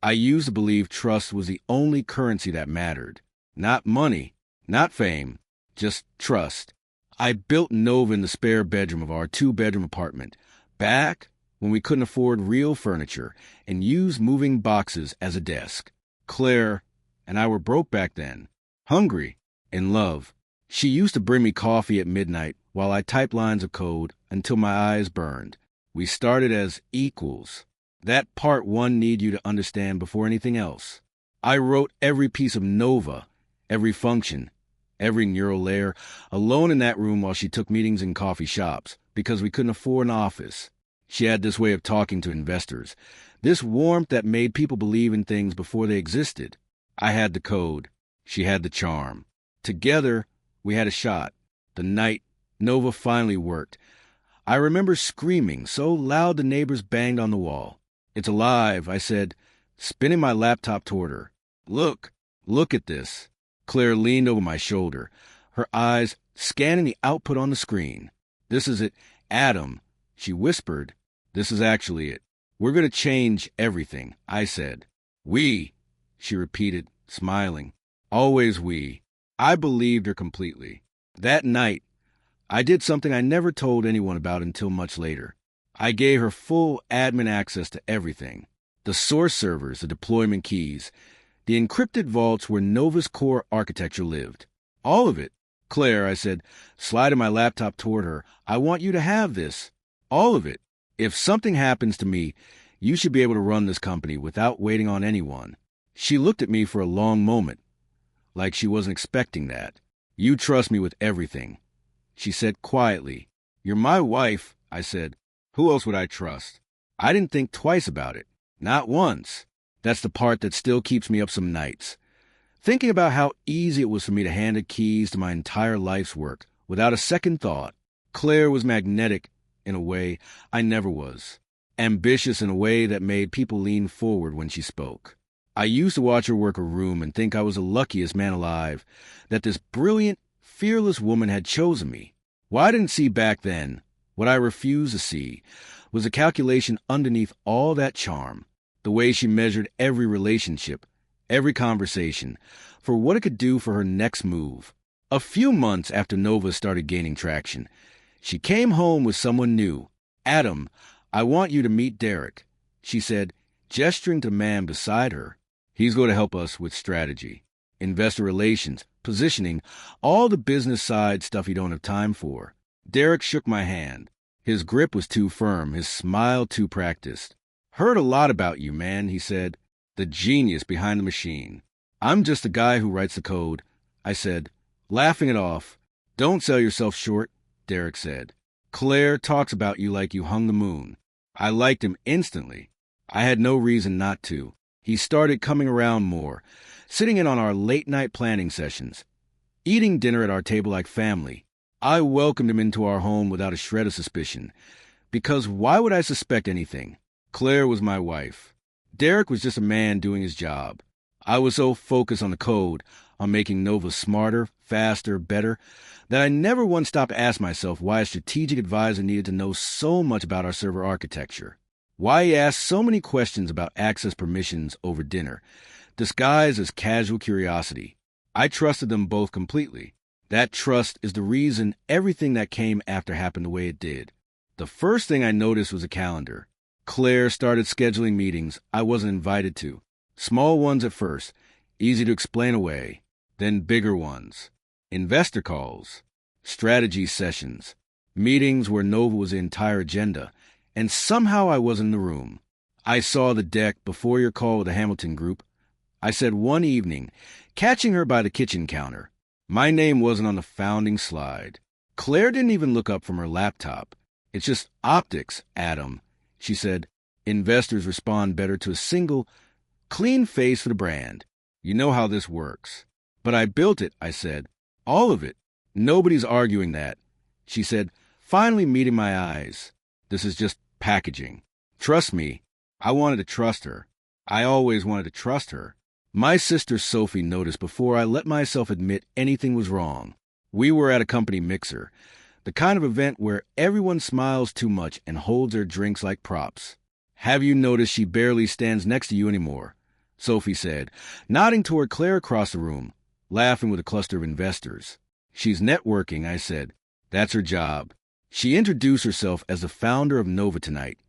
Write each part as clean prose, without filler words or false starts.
I used to believe trust was the only currency that mattered. Not money, not fame, just trust. I built Nova in the spare bedroom of our two-bedroom apartment, back when we couldn't afford real furniture, and used moving boxes as a desk. Claire and I were broke back then, hungry, in love. She used to bring me coffee at midnight while I typed lines of code until my eyes burned. We started as equals. That part one need you to understand before anything else. I wrote every piece of Nova, every function, every neural layer, alone in that room while she took meetings in coffee shops, because we couldn't afford an office. She had this way of talking to investors, this warmth that made people believe in things before they existed. I had the code. She had the charm. Together, we had a shot. The night Nova finally worked, I remember screaming so loud the neighbors banged on the wall. "It's alive," I said, spinning my laptop toward her. Look at this." Claire leaned over my shoulder, her eyes scanning the output on the screen. "This is it, Adam," she whispered. "This is actually it. We're going to change everything," I said. "We," she repeated, smiling. "Always we." I believed her completely. That night, I did something I never told anyone about until much later. I gave her full admin access to everything. The source servers, the deployment keys, the encrypted vaults where Nova's core architecture lived. All of it. "Claire," I said, sliding my laptop toward her, "I want you to have this. All of it. If something happens to me, you should be able to run this company without waiting on anyone." She looked at me for a long moment, like she wasn't expecting that. "You trust me with everything," she said quietly. "You're my wife," I said. "Who else would I trust?" I didn't think twice about it. Not once. That's the part that still keeps me up some nights. Thinking about how easy it was for me to hand the keys to my entire life's work without a second thought. Claire was magnetic in a way I never was. Ambitious in a way that made people lean forward when she spoke. I used to watch her work a room and think I was the luckiest man alive, that this brilliant, fearless woman had chosen me. What I didn't see back then, what I refused to see, was a calculation underneath all that charm, the way she measured every relationship, every conversation, for what it could do for her next move. A few months after Nova started gaining traction, she came home with someone new. "Adam, I want you to meet Derek," she said, gesturing to the man beside her. "He's going to help us with strategy, investor relations, positioning, all the business side stuff you don't have time for." Derek shook my hand. His grip was too firm, his smile too practiced. "Heard a lot about you, man," he said. "The genius behind the machine." "I'm just the guy who writes the code," I said, laughing it off. "Don't sell yourself short," Derek said. "Claire talks about you like you hung the moon." I liked him instantly. I had no reason not to. He started coming around more, sitting in on our late-night planning sessions, eating dinner at our table like family. I welcomed him into our home without a shred of suspicion, because why would I suspect anything? Claire was my wife. Derek was just a man doing his job. I was so focused on the code, on making Nova smarter, faster, better, that I never once stopped to ask myself why a strategic advisor needed to know so much about our server architecture. Why he asked so many questions about access permissions over dinner, disguised as casual curiosity. I trusted them both completely. That trust is the reason everything that came after happened the way it did. The first thing I noticed was a calendar. Claire started scheduling meetings I wasn't invited to. Small ones at first, easy to explain away. Then bigger ones. Investor calls, strategy sessions, meetings where Nova was the entire agenda, and somehow I wasn't in the room. "I saw the deck before your call with the Hamilton Group," I said one evening, catching her by the kitchen counter. My name wasn't on the founding slide. Claire didn't even look up from her laptop. "It's just optics, Adam," she said. "Investors respond better to a single, clean face for the brand. You know how this works." "But I built it," I said. "All of it." "Nobody's arguing that," she said, finally meeting my eyes. "This is just packaging. Trust me." I wanted to trust her. I always wanted to trust her. My sister Sophie noticed before I let myself admit anything was wrong. We were at a company mixer, the kind of event where everyone smiles too much and holds their drinks like props. "Have you noticed she barely stands next to you anymore?" Sophie said, nodding toward Claire across the room, laughing with a cluster of investors. She's networking, I said. That's her job. She introduced herself as the founder of Nova tonight,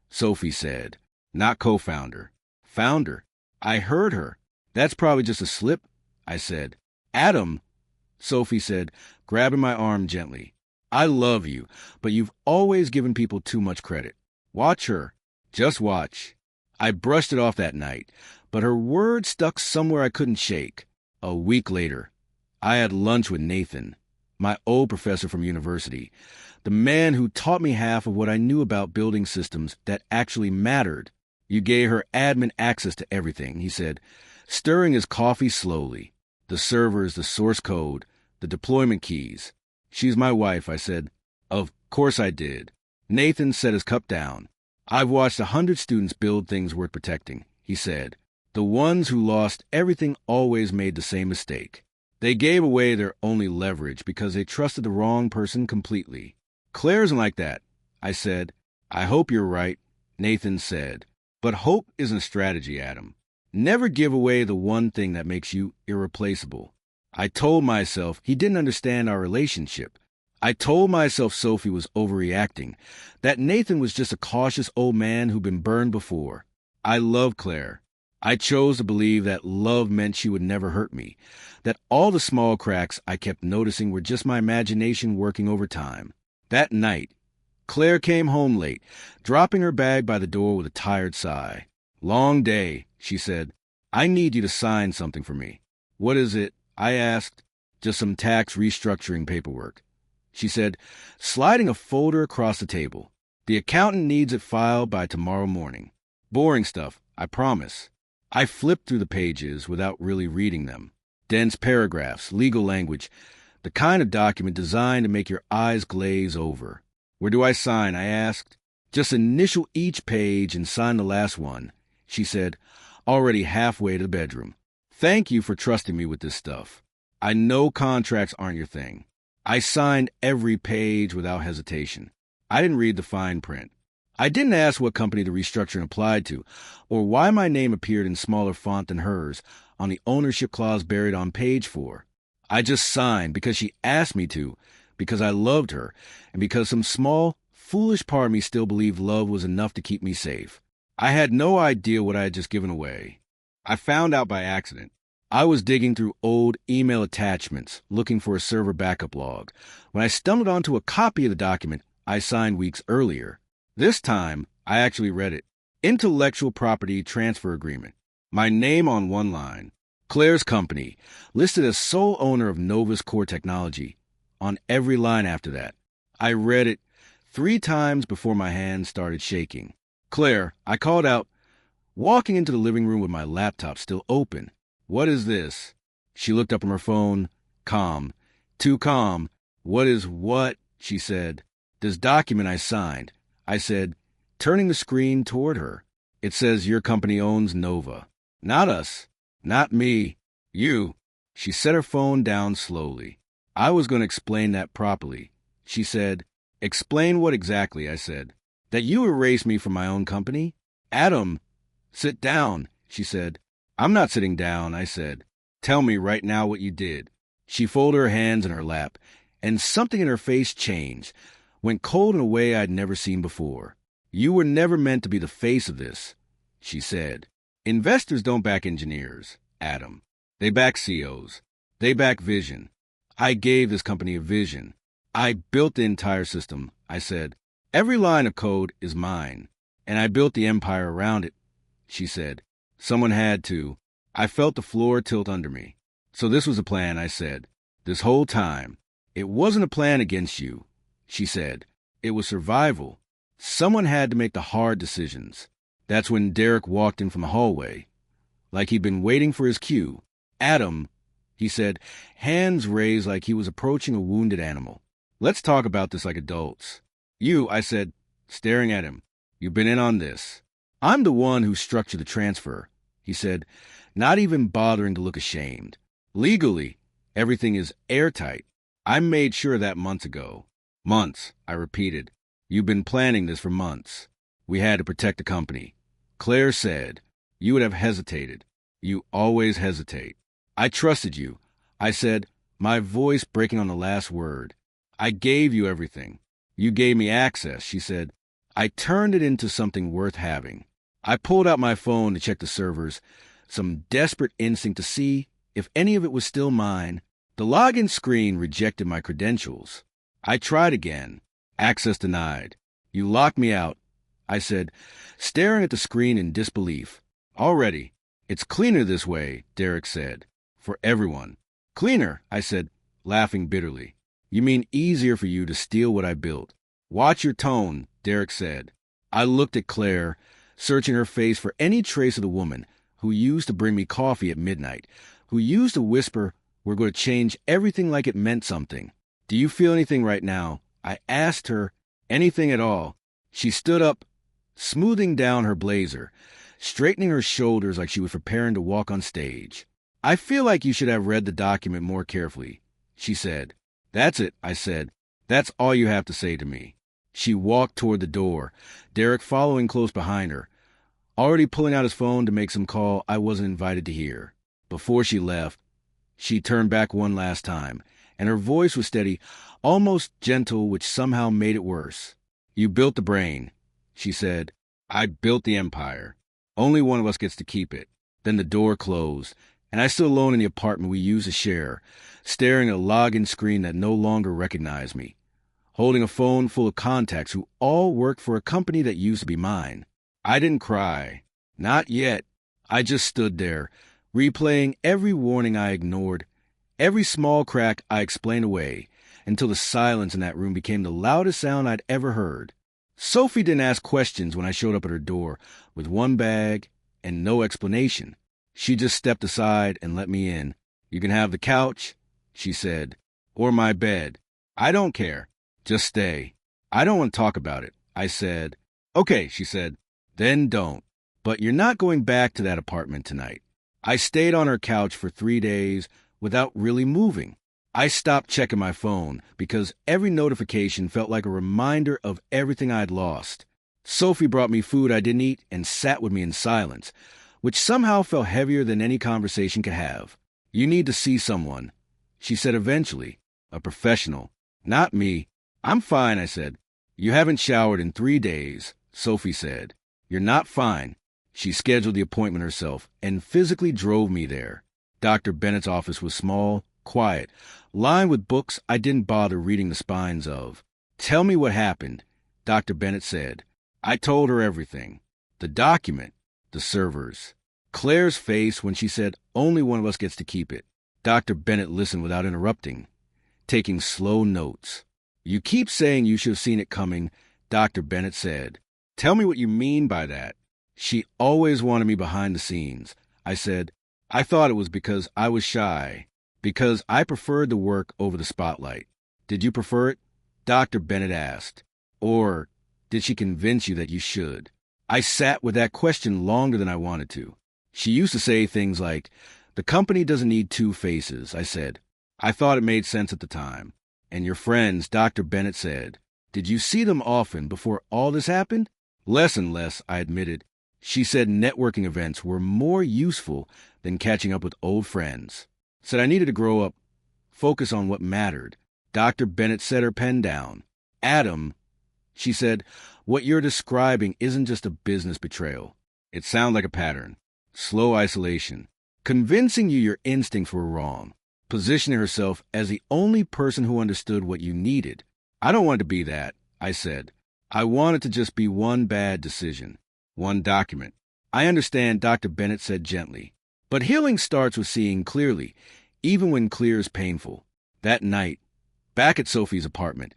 Sophie said. Not co-founder. Founder. I heard her. That's probably just a slip, I said. Adam, Sophie said, grabbing my arm gently. I love you, but you've always given people too much credit. Watch her. Just watch. I brushed it off that night, but her words stuck somewhere I couldn't shake. A week later, I had lunch with Nathan, my old professor from university, the man who taught me half of what I knew about building systems that actually mattered. You gave her admin access to everything, he said, stirring his coffee slowly. The servers, the source code, the deployment keys. She's my wife, I said. Of course I did. Nathan set his cup down. I've watched 100 students build things worth protecting, he said. The ones who lost everything always made the same mistake. They gave away their only leverage because they trusted the wrong person completely. Claire isn't like that, I said. I hope you're right, Nathan said. But hope isn't a strategy, Adam. Never give away the one thing that makes you irreplaceable. I told myself he didn't understand our relationship. I told myself Sophie was overreacting, that Nathan was just a cautious old man who'd been burned before. I loved Claire. I chose to believe that love meant she would never hurt me, that all the small cracks I kept noticing were just my imagination working overtime. That night, Claire came home late, dropping her bag by the door with a tired sigh. Long day, she said. I need you to sign something for me. What is it? I asked. Just some tax restructuring paperwork. She said, sliding a folder across the table. The accountant needs it filed by tomorrow morning. Boring stuff, I promise. I flipped through the pages without really reading them. Dense paragraphs, legal language, the kind of document designed to make your eyes glaze over. Where do I sign? I asked. Just initial each page and sign the last one, she said, already halfway to the bedroom. Thank you for trusting me with this stuff. I know contracts aren't your thing. I signed every page without hesitation. I didn't read the fine print. I didn't ask what company the restructuring applied to, or why my name appeared in smaller font than hers on the ownership clause buried on page 4. I just signed because she asked me to, because I loved her, and because some small, foolish part of me still believed love was enough to keep me safe. I had no idea what I had just given away. I found out by accident. I was digging through old email attachments, looking for a server backup log, when I stumbled onto a copy of the document I signed weeks earlier. This time, I actually read it. Intellectual Property Transfer Agreement. My name on one line. Claire's company, listed as sole owner of Nova's core technology, on every line after that. I read it 3 times before my hands started shaking. Claire, I called out, walking into the living room with my laptop still open. What is this? She looked up from her phone. Calm. Too calm. What is what? She said. This document I signed. I said, turning the screen toward her. It says your company owns Nova. Not us. Not me. You. She set her phone down slowly. I was going to explain that properly. She said, explain what exactly? I said. That you erased me from my own company? Adam, sit down, she said. I'm not sitting down, I said. Tell me right now what you did. She folded her hands in her lap, and something in her face changed, went cold in a way I'd never seen before. You were never meant to be the face of this, she said. Investors don't back engineers, Adam. They back CEOs. They back vision. I gave this company a vision. I built the entire system, I said. Every line of code is mine, and I built the empire around it, she said. Someone had to. I felt the floor tilt under me. So this was a plan, I said. This whole time. It wasn't a plan against you, she said. It was survival. Someone had to make the hard decisions. That's when Derek walked in from the hallway, like he'd been waiting for his cue. Adam, he said, hands raised like he was approaching a wounded animal. Let's talk about this like adults. You, I said, staring at him. You've been in on this. I'm the one who structured the transfer, he said, not even bothering to look ashamed. Legally, everything is airtight. I made sure of that months ago. Months, I repeated. You've been planning this for months. We had to protect the company. Claire said, you would have hesitated. You always hesitate. I trusted you, I said, my voice breaking on the last word. I gave you everything. You gave me access, she said. I turned it into something worth having. I pulled out my phone to check the servers, some desperate instinct to see if any of it was still mine. The login screen rejected my credentials. I tried again. Access denied. You locked me out, I said, staring at the screen in disbelief. Already. It's cleaner this way, Derek said. For everyone. Cleaner, I said, laughing bitterly. You mean easier for you to steal what I built. Watch your tone, Derek said. I looked at Claire, searching her face for any trace of the woman who used to bring me coffee at midnight, who used to whisper, we're going to change everything like it meant something. Do you feel anything right now? I asked her, anything at all. She stood up, smoothing down her blazer, straightening her shoulders like she was preparing to walk on stage. I feel like you should have read the document more carefully, she said. That's it, I said. That's all you have to say to me. She walked toward the door, Derek following close behind her, already pulling out his phone to make some call I wasn't invited to hear. Before she left, she turned back one last time, and her voice was steady, almost gentle, which somehow made it worse. You built the brain, she said. I built the empire. Only one of us gets to keep it. Then the door closed, and I stood alone in the apartment we used to share, staring at a login screen that no longer recognized me, holding a phone full of contacts who all worked for a company that used to be mine. I didn't cry. Not yet. I just stood there, replaying every warning I ignored, every small crack I explained away, until the silence in that room became the loudest sound I'd ever heard. Sophie didn't ask questions when I showed up at her door with one bag and no explanation. She just stepped aside and let me in. You can have the couch, she said, or my bed. I don't care. Just stay. I don't want to talk about it, I said. Okay, she said. Then don't. But you're not going back to that apartment tonight. I stayed on her couch for 3 days without really moving. I stopped checking my phone because every notification felt like a reminder of everything I'd lost. Sophie brought me food I didn't eat and sat with me in silence, which somehow felt heavier than any conversation could have. You need to see someone, she said eventually, a professional. Not me. I'm fine, I said. You haven't showered in 3 days, Sophie said. You're not fine. She scheduled the appointment herself and physically drove me there. Dr. Bennett's office was small, quiet, lined with books I didn't bother reading the spines of. Tell me what happened, Dr. Bennett said. I told her everything. The document, the servers, Claire's face when she said only one of us gets to keep it. Dr. Bennett listened without interrupting, taking slow notes. You keep saying you should have seen it coming, Dr. Bennett said. Tell me what you mean by that. She always wanted me behind the scenes, I said. I thought it was because I was shy, because I preferred the work over the spotlight. Did you prefer it? Dr. Bennett asked. Or did she convince you that you should? I sat with that question longer than I wanted to. She used to say things like, the company doesn't need 2 faces, I said. I thought it made sense at the time. And your friends, Dr. Bennett said. Did you see them often before all this happened? Less and less, I admitted. She said networking events were more useful than catching up with old friends. Said I needed to grow up, focus on what mattered. Dr. Bennett set her pen down. Adam, she said, what you're describing isn't just a business betrayal. It sounds like a pattern. Slow isolation. Convincing you your instincts were wrong. Positioning herself as the only person who understood what you needed. I don't want to be that, I said. I want it to just be one bad decision. One document. I understand, Dr. Bennett said gently. But healing starts with seeing clearly, even when clear is painful. That night, back at Sophie's apartment,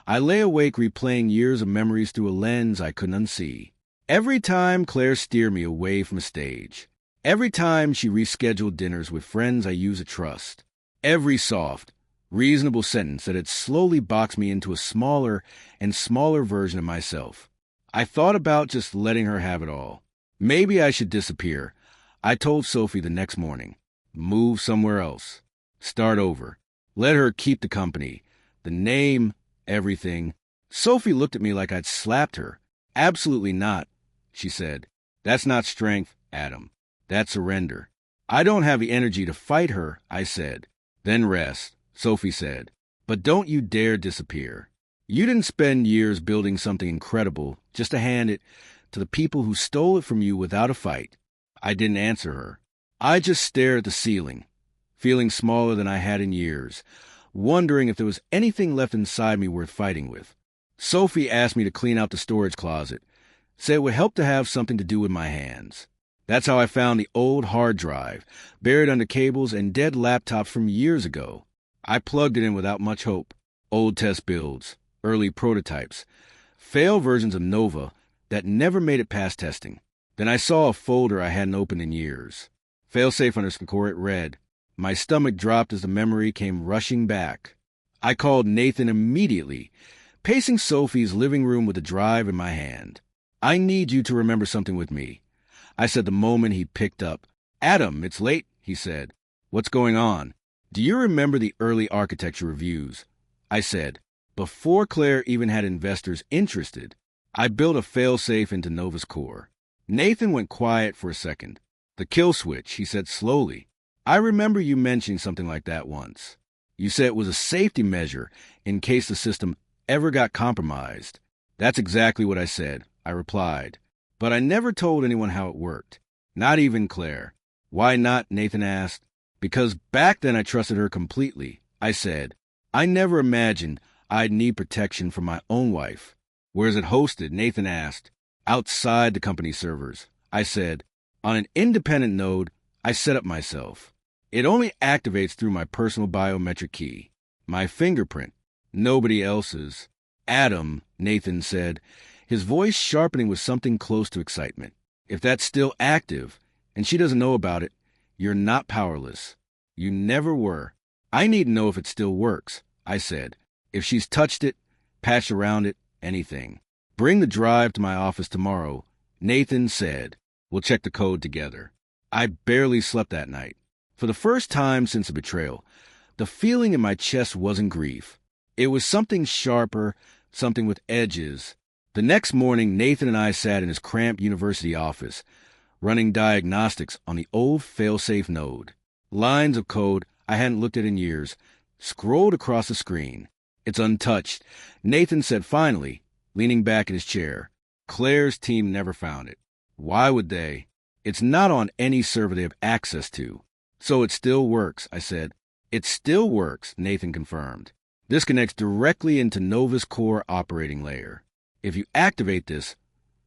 I lay awake replaying years of memories through a lens I couldn't unsee. Every time Claire steered me away from a stage. Every time she rescheduled dinners with friends I used to trust. Every soft, reasonable sentence that had slowly boxed me into a smaller and smaller version of myself. I thought about just letting her have it all. Maybe I should disappear. I told Sophie the next morning. Move somewhere else. Start over. Let her keep the company. The name, everything. Sophie looked at me like I'd slapped her. Absolutely not, she said. That's not strength, Adam. That's surrender. I don't have the energy to fight her, I said. Then rest, Sophie said. But don't you dare disappear. You didn't spend years building something incredible just to hand it to the people who stole it from you without a fight. I didn't answer her. I just stared at the ceiling, feeling smaller than I had in years, wondering if there was anything left inside me worth fighting with. Sophie asked me to clean out the storage closet, said it would help to have something to do with my hands. That's how I found the old hard drive, buried under cables and dead laptops from years ago. I plugged it in without much hope. Old test builds, early prototypes, failed versions of Nova that never made it past testing. Then I saw a folder I hadn't opened in years. Failsafe_, it read. My stomach dropped as the memory came rushing back. I called Nathan immediately, pacing Sophie's living room with the drive in my hand. I need you to remember something with me, I said the moment he picked up. Adam, it's late, he said. What's going on? Do you remember the early architecture reviews? I said. Before Claire even had investors interested, I built a failsafe into Nova's core. Nathan went quiet for a second. The kill switch, he said slowly. I remember you mentioning something like that once. You said it was a safety measure in case the system ever got compromised. That's exactly what I said, I replied. But I never told anyone how it worked. Not even Claire. Why not? Nathan asked. Because back then I trusted her completely, I said. I never imagined I'd need protection from my own wife. Where's it hosted? Nathan asked. Outside the company servers, I said. On an independent node, I set up myself. It only activates through my personal biometric key. My fingerprint. Nobody else's. Adam, Nathan said, his voice sharpening with something close to excitement. If that's still active, and she doesn't know about it, you're not powerless. You never were. I need to know if it still works, I said. If she's touched it, patched around it, anything. Bring the drive to my office tomorrow, Nathan said. We'll check the code together. I barely slept that night. For the first time since the betrayal, the feeling in my chest wasn't grief. It was something sharper, something with edges. The next morning, Nathan and I sat in his cramped university office, running diagnostics on the old failsafe node. Lines of code I hadn't looked at in years scrolled across the screen. It's untouched, Nathan said finally, leaning back in his chair. Claire's team never found it. Why would they? It's not on any server they have access to. So it still works, I said. It still works, Nathan confirmed. This connects directly into Nova's core operating layer. If you activate this,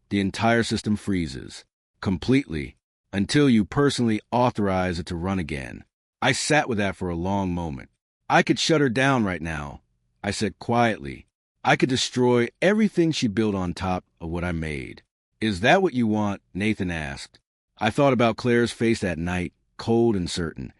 the entire system freezes. Completely. Until you personally authorize it to run again. I sat with that for a long moment. I could shut her down right now, I said quietly. I could destroy everything she built on top of what I made. Is that what you want? Nathan asked. I thought about Claire's face that night, cold and certain,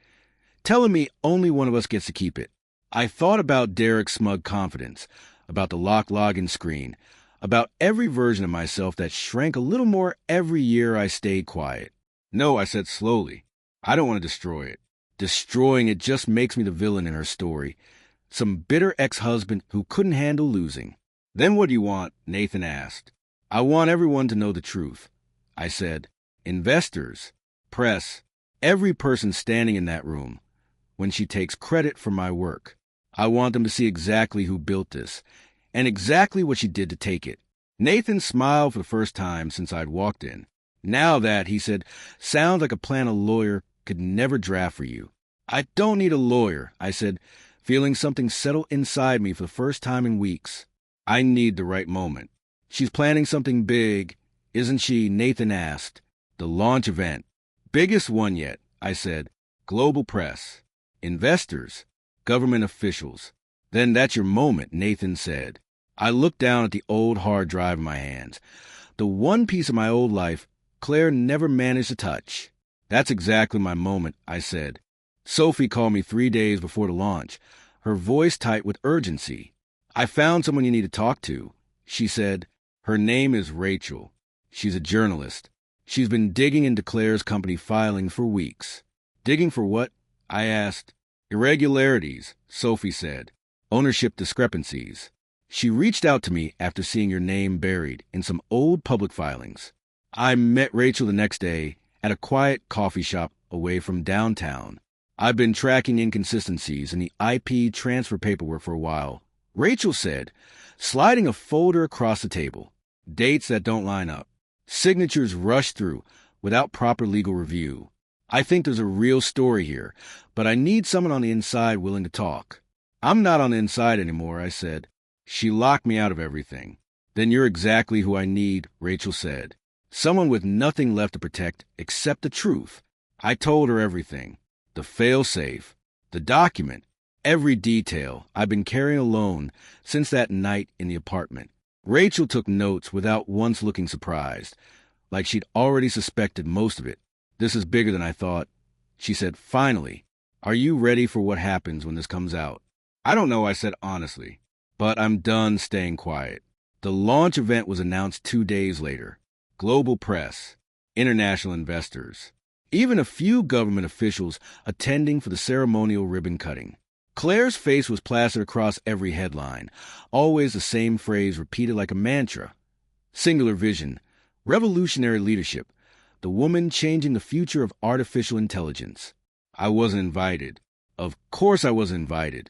telling me only one of us gets to keep it. I thought about Derek's smug confidence, about the locked login screen, about every version of myself that shrank a little more every year I stayed quiet. No, I said slowly. I don't want to destroy it. Destroying it just makes me the villain in her story. Some bitter ex-husband who couldn't handle losing. Then what do you want? Nathan asked. I want everyone to know the truth. I said, investors, press, every person standing in that room, when she takes credit for my work. I want them to see exactly who built this, and exactly what she did to take it. Nathan smiled for the first time since I'd walked in. Now that, he said, sounds like a plan a lawyer could never draft for you. I don't need a lawyer, I said, feeling something settle inside me for the first time in weeks. I need the right moment. She's planning something big, isn't she? Nathan asked. The launch event. Biggest one yet, I said. Global press. Investors. Government officials. Then that's your moment, Nathan said. I looked down at the old hard drive in my hands. The one piece of my old life Claire never managed to touch. That's exactly my moment, I said. Sophie called me 3 days before the launch, her voice tight with urgency. I found someone you need to talk to, she said. Her name is Rachel. She's a journalist. She's been digging into Claire's company filing for weeks. Digging for what? I asked. Irregularities, Sophie said. Ownership discrepancies. She reached out to me after seeing your name buried in some old public filings. I met Rachel the next day at a quiet coffee shop away from downtown. I've been tracking inconsistencies in the IP transfer paperwork for a while, Rachel said, sliding a folder across the table. Dates that don't line up. Signatures rushed through without proper legal review. I think there's a real story here, but I need someone on the inside willing to talk. I'm not on the inside anymore, I said. She locked me out of everything. Then you're exactly who I need, Rachel said. Someone with nothing left to protect except the truth. I told her everything. The fail-safe, the document, every detail I've been carrying alone since that night in the apartment. Rachel took notes without once looking surprised, like she'd already suspected most of it. This is bigger than I thought. She said, finally, are you ready for what happens when this comes out? I don't know, I said honestly, but I'm done staying quiet. The launch event was announced 2 days later. Global press, international investors, even a few government officials attending for the ceremonial ribbon cutting. Claire's face was plastered across every headline, always the same phrase repeated like a mantra. Singular vision, revolutionary leadership, the woman changing the future of artificial intelligence. I wasn't invited. Of course I wasn't invited.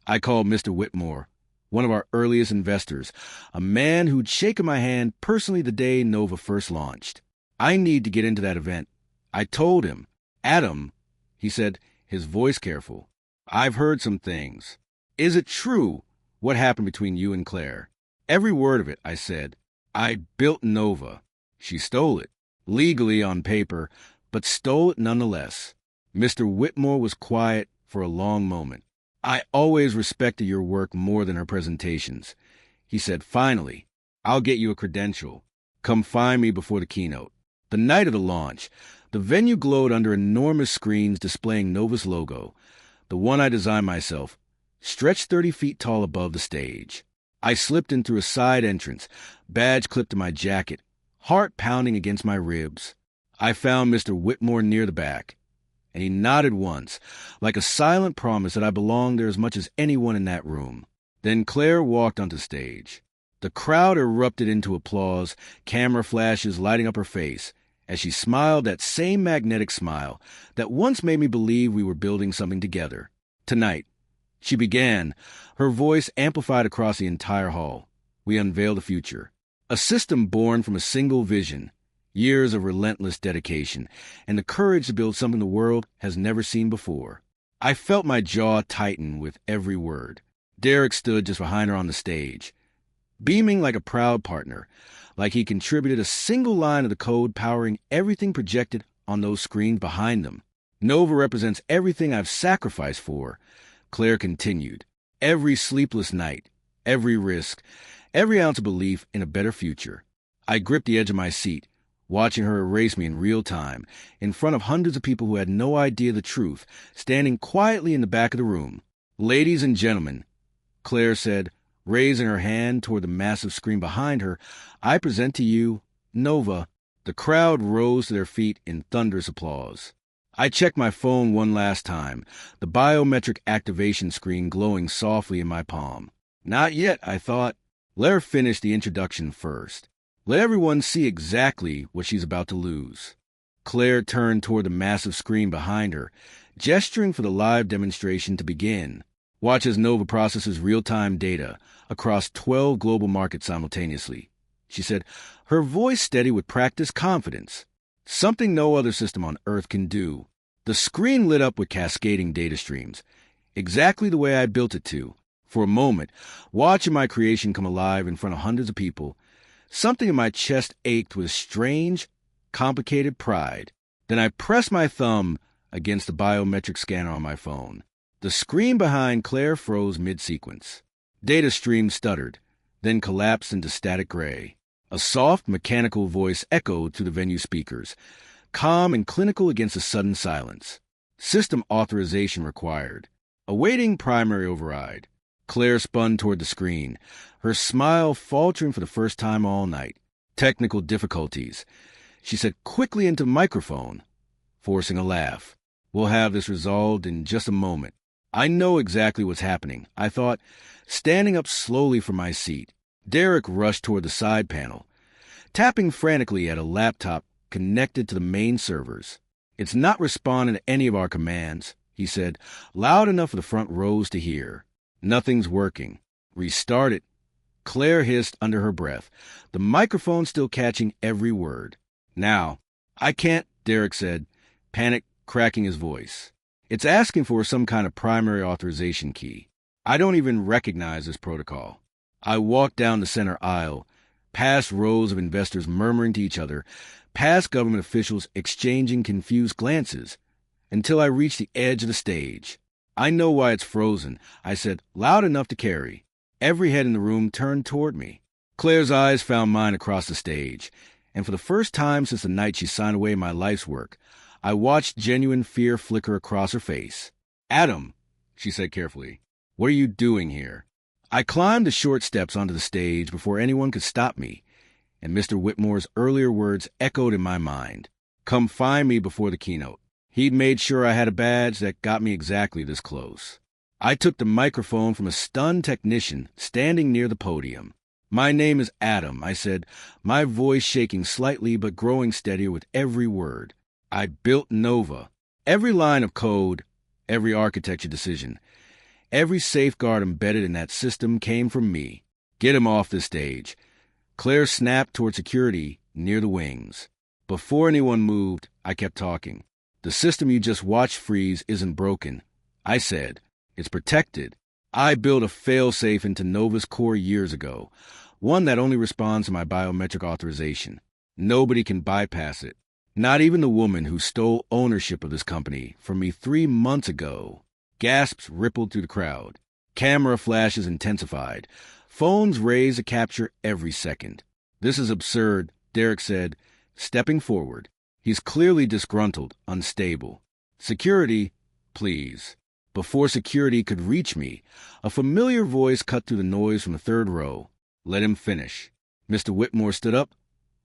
I called Mr. Whitmore, one of our earliest investors, a man who'd shaken my hand personally the day Nova first launched. I need to get into that event. I told him. Adam, he said, his voice careful. I've heard some things. Is it true what happened between you and Claire? Every word of it, I said. I built Nova. She stole it. Legally on paper, but stole it nonetheless. Mr. Whitmore was quiet for a long moment. I always respected your work more than her presentations. He said, finally, I'll get you a credential. Come find me before the keynote. The night of the launch, the venue glowed under enormous screens displaying Nova's logo, the one I designed myself, stretched 30 feet tall above the stage. I slipped in through a side entrance, badge clipped to my jacket, heart pounding against my ribs. I found Mr. Whitmore near the back, and he nodded once, like a silent promise that I belonged there as much as anyone in that room. Then Claire walked onto stage. The crowd erupted into applause, camera flashes lighting up her face, as she smiled that same magnetic smile that once made me believe we were building something together. Tonight, she began, her voice amplified across the entire hall. We unveiled the future. A system born from a single vision, years of relentless dedication, and the courage to build something the world has never seen before. I felt my jaw tighten with every word. Derek stood just behind her on the stage, beaming like a proud partner, like he contributed a single line of the code powering everything projected on those screens behind them. Nova represents everything I've sacrificed for, Claire continued. Every sleepless night, every risk, every ounce of belief in a better future. I gripped the edge of my seat, watching her erase me in real time, in front of hundreds of people who had no idea the truth, standing quietly in the back of the room. Ladies and gentlemen, Claire said, raising her hand toward the massive screen behind her, I present to you, Nova. The crowd rose to their feet in thunderous applause. I checked my phone one last time, the biometric activation screen glowing softly in my palm. Not yet, I thought. Let her finish the introduction first. Let everyone see exactly what she's about to lose. Claire turned toward the massive screen behind her, gesturing for the live demonstration to begin. Watch as Nova processes real-time data across 12 global markets simultaneously, she said, her voice steady with practiced confidence. Something no other system on Earth can do. The screen lit up with cascading data streams, exactly the way I built it to. For a moment, watching my creation come alive in front of hundreds of people, something in my chest ached with strange, complicated pride. Then I pressed my thumb against the biometric scanner on my phone. The screen behind Claire froze mid-sequence. Data streams stuttered, then collapsed into static gray. A soft, mechanical voice echoed through the venue speakers, calm and clinical against the sudden silence. System authorization required. Awaiting primary override. Claire spun toward the screen, her smile faltering for the first time all night. Technical difficulties, she said quickly into the microphone, forcing a laugh. We'll have this resolved in just a moment. I know exactly what's happening, I thought, standing up slowly from my seat. Derek rushed toward the side panel, tapping frantically at a laptop connected to the main servers. It's not responding to any of our commands, he said, loud enough for the front rows to hear. Nothing's working. Restart it. Claire hissed under her breath, the microphone still catching every word. Now, I can't, Derek said, panic cracking his voice. It's asking for some kind of primary authorization key. I don't even recognize this protocol. I walked down the center aisle, past rows of investors murmuring to each other, past government officials exchanging confused glances, until I reached the edge of the stage. I know why it's frozen, I said, loud enough to carry. Every head in the room turned toward me. Claire's eyes found mine across the stage, and for the first time since the night she signed away my life's work, I watched genuine fear flicker across her face. Adam, she said carefully, what are you doing here? I climbed the short steps onto the stage before anyone could stop me, and Mr. Whitmore's earlier words echoed in my mind. Come find me before the keynote. He'd made sure I had a badge that got me exactly this close. I took the microphone from a stunned technician standing near the podium. My name is Adam, I said, my voice shaking slightly but growing steadier with every word. I built Nova. Every line of code, every architecture decision, every safeguard embedded in that system came from me. Get him off the stage. Claire snapped toward security near the wings. Before anyone moved, I kept talking. The system you just watched freeze isn't broken, I said. It's protected. I built a failsafe into Nova's core years ago, one that only responds to my biometric authorization. Nobody can bypass it. Not even the woman who stole ownership of this company from me 3 months ago. Gasps rippled through the crowd. Camera flashes intensified. Phones raised to capture every second. This is absurd, Derek said, stepping forward. He's clearly disgruntled, unstable. Security, please. Before security could reach me, a familiar voice cut through the noise from the third row. Let him finish. Mr. Whitmore stood up,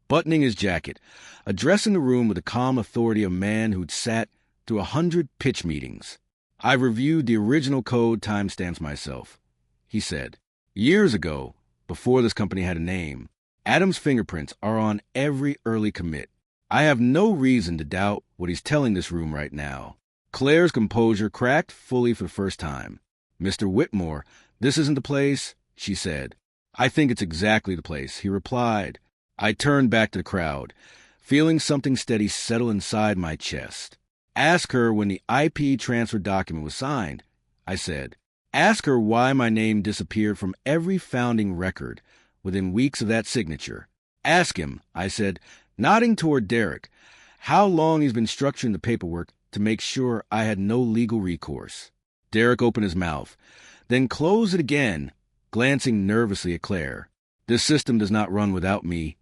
buttoning his jacket, addressing the room with the calm authority of a man who'd sat through 100 pitch meetings. I've reviewed the original code timestamps myself, he said. Years ago, before this company had a name, Adam's fingerprints are on every early commit. I have no reason to doubt what he's telling this room right now. Claire's composure cracked fully for the first time. Mr. Whitmore, this isn't the place, she said. I think it's exactly the place, he replied. I turned back to the crowd, feeling something steady settle inside my chest. Ask her when the IP transfer document was signed, I said. Ask her why my name disappeared from every founding record within weeks of that signature. Ask him, I said, nodding toward Derek, how long he's been structuring the paperwork to make sure I had no legal recourse. Derek opened his mouth, then closed it again, glancing nervously at Claire. This system does not run without me,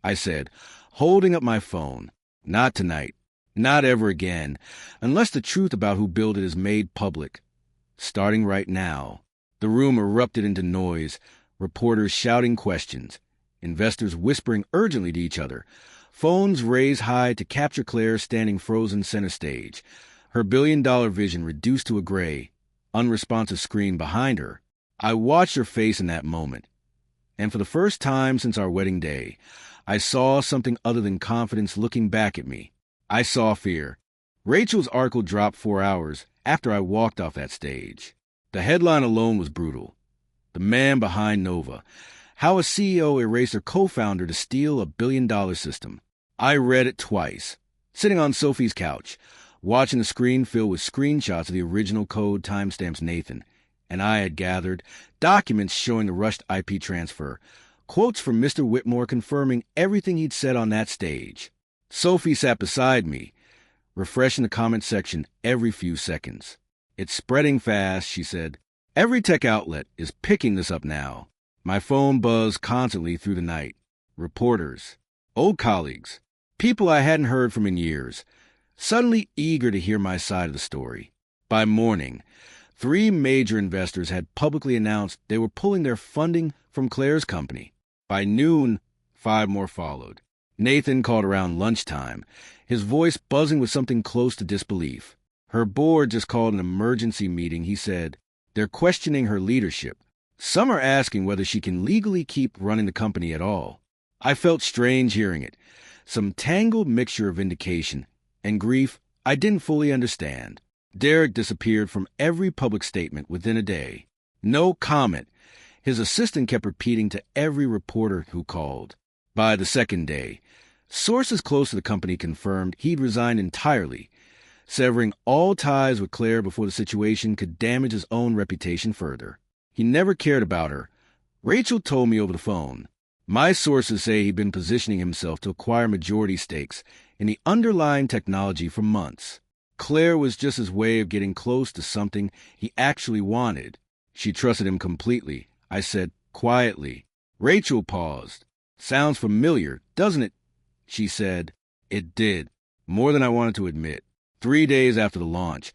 I said, holding up my phone. Not tonight. Not ever again, unless the truth about who built it is made public. Starting right now. The room erupted into noise, reporters shouting questions, investors whispering urgently to each other, phones raised high to capture Claire standing frozen center stage, her billion-dollar vision reduced to a gray, unresponsive screen behind her. I watched her face in that moment, and for the first time since our wedding day, I saw something other than confidence looking back at me. I saw fear. Rachel's article dropped 4 hours after I walked off that stage. The headline alone was brutal. The man behind Nova. How a CEO erased her co-founder to steal $1 billion system. I read it twice, sitting on Sophie's couch, watching the screen fill with screenshots of the original code timestamps Nathan and I had gathered, documents showing the rushed IP transfer, quotes from Mr. Whitmore confirming everything he'd said on that stage. Sophie sat beside me, refreshing the comment section every few seconds. It's spreading fast, she said. Every tech outlet is picking this up now. My phone buzzed constantly through the night. Reporters, old colleagues, people I hadn't heard from in years, suddenly eager to hear my side of the story. By morning, 3 major investors had publicly announced they were pulling their funding from Claire's company. By noon, 5 more followed. Nathan called around lunchtime, his voice buzzing with something close to disbelief. Her board just called an emergency meeting, he said. They're questioning her leadership. Some are asking whether she can legally keep running the company at all. I felt strange hearing it, some tangled mixture of vindication and grief I didn't fully understand. Derek disappeared from every public statement within a day. No comment. His assistant kept repeating to every reporter who called. By the second day, sources close to the company confirmed he'd resigned entirely, severing all ties with Claire before the situation could damage his own reputation further. He never cared about her. Rachel told me over the phone. My sources say he'd been positioning himself to acquire majority stakes in the underlying technology for months. Claire was just his way of getting close to something he actually wanted. She trusted him completely, I said quietly. Rachel paused. Sounds familiar, doesn't it? She said. It did. More than I wanted to admit. 3 days after the launch,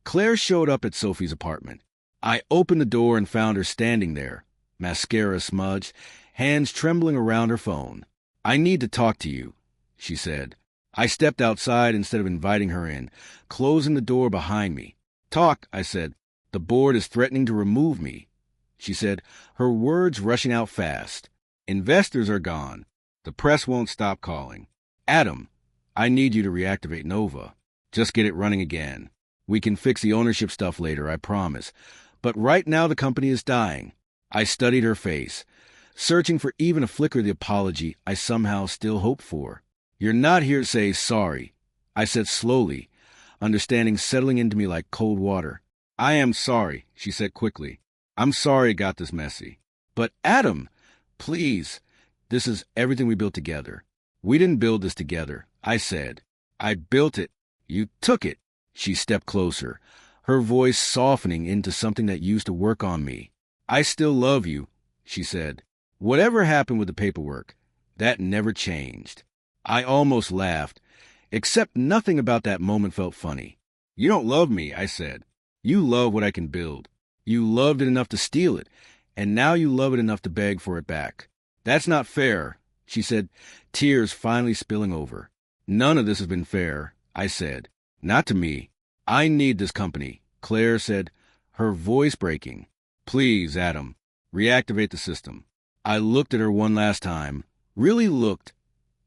Claire showed up at Sophie's apartment. I opened the door and found her standing there, mascara smudged, hands trembling around her phone. I need to talk to you, she said. I stepped outside instead of inviting her in, closing the door behind me. Talk, I said. The board is threatening to remove me, she said, her words rushing out fast. Investors are gone. The press won't stop calling. Adam, I need you to reactivate Nova. Just get it running again. We can fix the ownership stuff later, I promise. But right now the company is dying. I studied her face, searching for even a flicker of the apology I somehow still hoped for. You're not here to say sorry, I said slowly, understanding settling into me like cold water. I am sorry, she said quickly. I'm sorry it got this messy. But Adam, please, this is everything we built together. We didn't build this together, I said. I built it. You took it. She stepped closer, her voice softening into something that used to work on me. I still love you, she said. Whatever happened with the paperwork, that never changed. I almost laughed, except nothing about that moment felt funny. You don't love me, I said. You love what I can build. You loved it enough to steal it, and now you love it enough to beg for it back. That's not fair, she said, tears finally spilling over. None of this has been fair, I said. Not to me. I need this company, Claire said, her voice breaking. Please, Adam, reactivate the system. I looked at her one last time, really looked,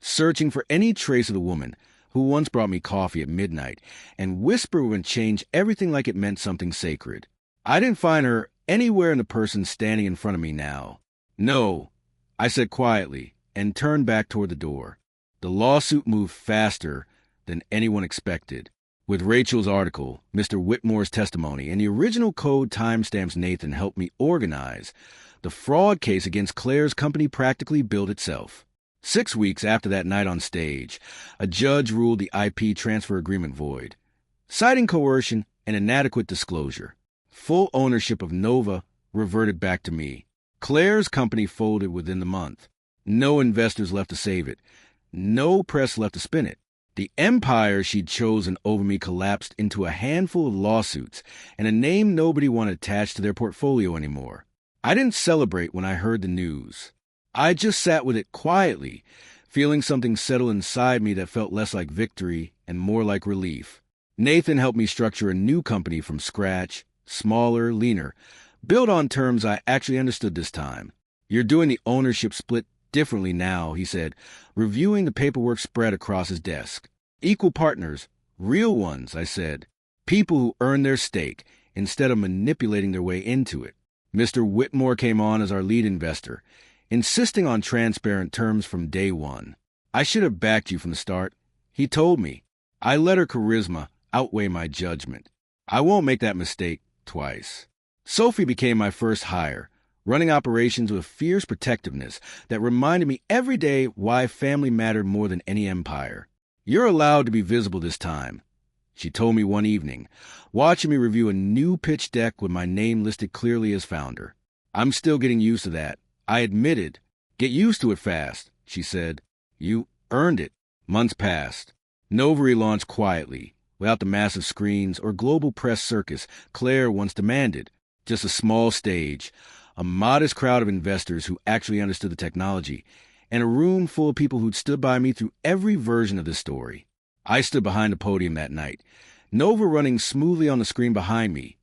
searching for any trace of the woman who once brought me coffee at midnight and whispered would change everything like it meant something sacred. I didn't find her anywhere in the person standing in front of me now. No, I said quietly and turned back toward the door. The lawsuit moved faster than anyone expected. With Rachel's article, Mr. Whitmore's testimony, and the original code timestamps Nathan helped me organize, the fraud case against Claire's company practically built itself. 6 weeks after that night on stage, a judge ruled the IP transfer agreement void, citing coercion and inadequate disclosure. Full ownership of Nova reverted back to me. Claire's company folded within the month. No investors left to save it. No press left to spin it. The empire she'd chosen over me collapsed into a handful of lawsuits and a name nobody wanted attached to their portfolio anymore. I didn't celebrate when I heard the news. I just sat with it quietly, feeling something settle inside me that felt less like victory and more like relief. Nathan helped me structure a new company from scratch, smaller, leaner, built on terms I actually understood this time. You're doing the ownership split differently now, he said, reviewing the paperwork spread across his desk. Equal partners, real ones, I said. People who earn their stake instead of manipulating their way into it. Mr. Whitmore came on as our lead investor, insisting on transparent terms from day one. I should have backed you from the start, he told me. I let her charisma outweigh my judgment. I won't make that mistake twice. Sophie became my first hire, running operations with fierce protectiveness that reminded me every day why family mattered more than any empire. You're allowed to be visible this time, she told me one evening, watching me review a new pitch deck with my name listed clearly as founder. I'm still getting used to that, I admitted. Get used to it fast, she said. You earned it. Months passed. Nova relaunched quietly, without the massive screens or global press circus Claire once demanded. Just a small stage, a modest crowd of investors who actually understood the technology, and a room full of people who'd stood by me through every version of this story. I stood behind the podium that night, Nova running smoothly on the screen behind me.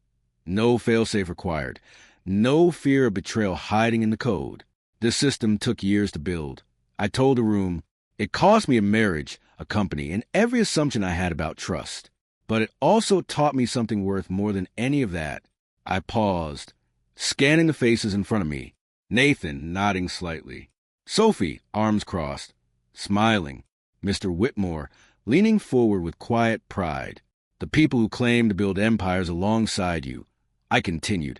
No failsafe required. No fear of betrayal hiding in the code. This system took years to build. I told the room, it cost me a marriage, a company, and every assumption I had about trust. But it also taught me something worth more than any of that. I paused, scanning the faces in front of me. Nathan, nodding slightly. Sophie, arms crossed, smiling. Mr. Whitmore, leaning forward with quiet pride. The people who claim to build empires alongside you, I continued,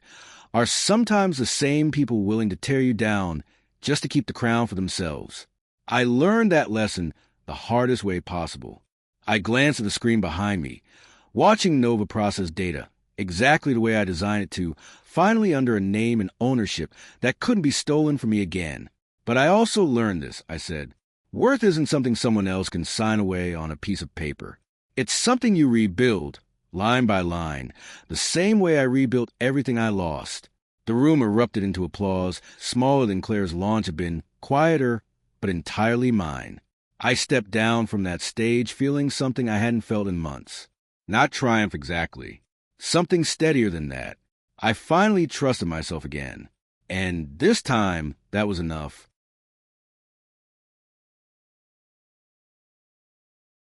are sometimes the same people willing to tear you down just to keep the crown for themselves. I learned that lesson the hardest way possible. I glanced at the screen behind me, watching Nova process data, exactly the way I designed it to, finally under a name and ownership that couldn't be stolen from me again. But I also learned this, I said. Worth isn't something someone else can sign away on a piece of paper. It's something you rebuild, line by line, the same way I rebuilt everything I lost. The room erupted into applause, smaller than Claire's launch had been, quieter, but entirely mine. I stepped down from that stage feeling something I hadn't felt in months. Not triumph exactly. Something steadier than that. I finally trusted myself again. And this time, that was enough.